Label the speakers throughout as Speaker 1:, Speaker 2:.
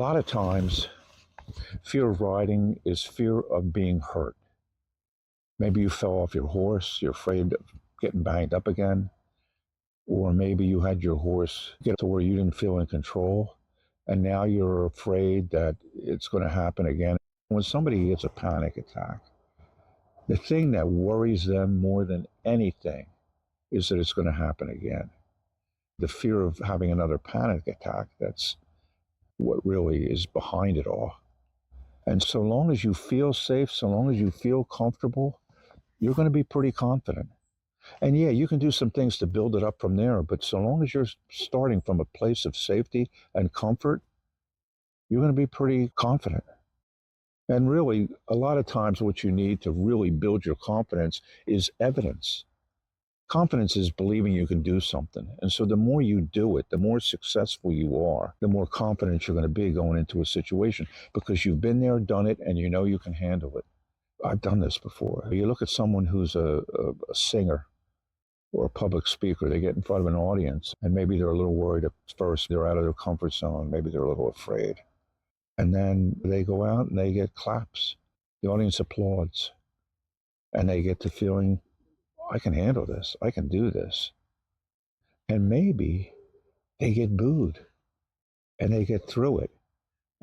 Speaker 1: lot of times, fear of riding is fear of being hurt. Maybe you fell off your horse, you're afraid of getting banged up again, or maybe you had your horse get to where you didn't feel in control, and now you're afraid that it's going to happen again. When somebody gets a panic attack, the thing that worries them more than anything is that it's going to happen again. The fear of having another panic attack, that's what really is behind it all. And so long as you feel safe, so long as you feel comfortable, you're going to be pretty confident. And yeah, you can do some things to build it up from there, but so long as you're starting from a place of safety and comfort, you're going to be pretty confident. And really, a lot of times what you need to really build your confidence is evidence. Confidence is believing you can do something. And so the more you do it, the more successful you are, the more confident you're going to be going into a situation because you've been there, done it, and you know you can handle it. I've done this before. You look at someone who's a singer or a public speaker, they get in front of an audience and maybe they're a little worried at first, they're out of their comfort zone, maybe they're a little afraid. And then they go out and they get claps. The audience applauds. And they get to feeling, I can handle this, I can do this. And maybe they get booed and they get through it.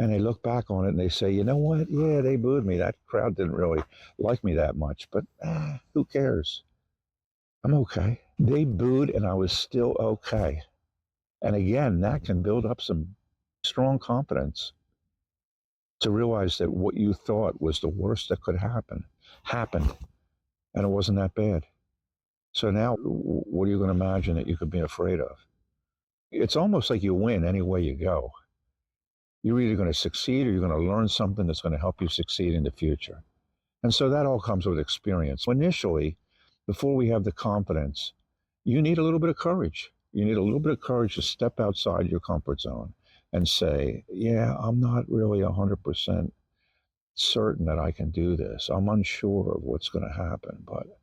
Speaker 1: And they look back on it and they say, you know what? Yeah, they booed me. That crowd didn't really like me that much, but who cares? I'm okay. They booed and I was still okay. And again, that can build up some strong confidence to realize that what you thought was the worst that could happen happened, and it wasn't that bad. So now, what are you going to imagine that you could be afraid of? It's almost like you win any way you go. You're either going to succeed or you're going to learn something that's going to help you succeed in the future. And so that all comes with experience. Initially, before we have the confidence, you need a little bit of courage. You need a little bit of courage to step outside your comfort zone and say, yeah, I'm not really 100% certain that I can do this. I'm unsure of what's going to happen, but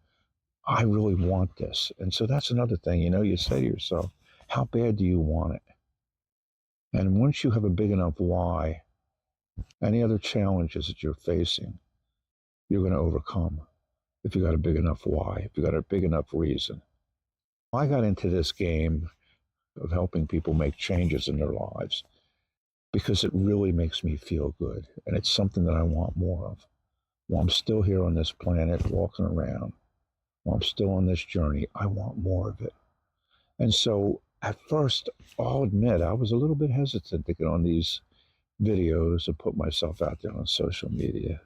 Speaker 1: I really want this. And so that's another thing, you say to yourself, how bad do you want it? And once you have a big enough why, any other challenges that you're facing, you're going to overcome if you got a big enough why, if you got a big enough reason. I got into this game of helping people make changes in their lives because it really makes me feel good. And it's something that I want more of. While I'm still here on this planet, walking around, while I'm still on this journey, I want more of it. And so at first, I'll admit, I was a little bit hesitant to get on these videos and put myself out there on social media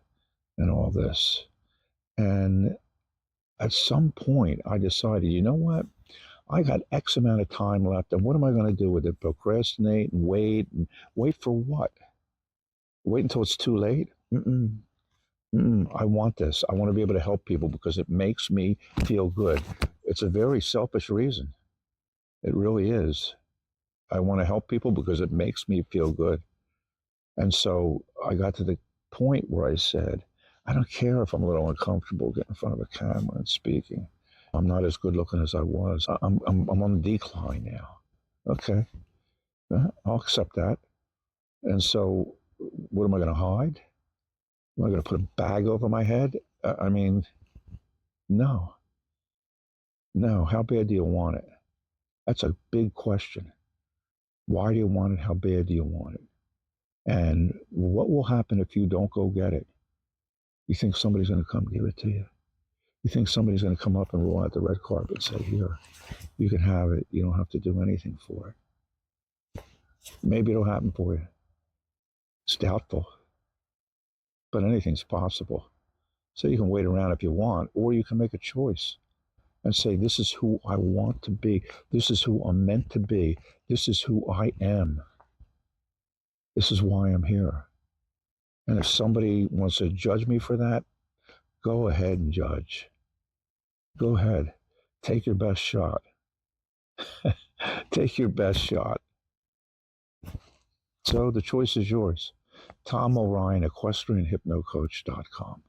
Speaker 1: and all this. And at some point, I decided, you know what? I got X amount of time left, and what am I going to do with it? Procrastinate and wait for what? Wait until it's too late? I want this. I want to be able to help people because it makes me feel good. It's a very selfish reason. It really is. I want to help people because it makes me feel good. And so I got to the point where I said, I don't care if I'm a little uncomfortable getting in front of a camera and speaking. I'm not as good looking as I was. I'm on the decline now. Okay, I'll accept that. And so what am I going to hide? Am I going to put a bag over my head? I mean, no. No. How bad do you want it? That's a big question. Why do you want it? How bad do you want it? And what will happen if you don't go get it? You think somebody's going to come give it to you? You think somebody's going to come up and roll out the red carpet and say, here, you can have it. You don't have to do anything for it. Maybe it'll happen for you. It's doubtful, but anything's possible. So you can wait around if you want, or you can make a choice and say, this is who I want to be. This is who I'm meant to be. This is who I am. This is why I'm here. And if somebody wants to judge me for that, go ahead and judge. Go ahead. Take your best shot. Take your best shot. So the choice is yours. Tom O'Ryan, EquestrianHypnoCoach.com.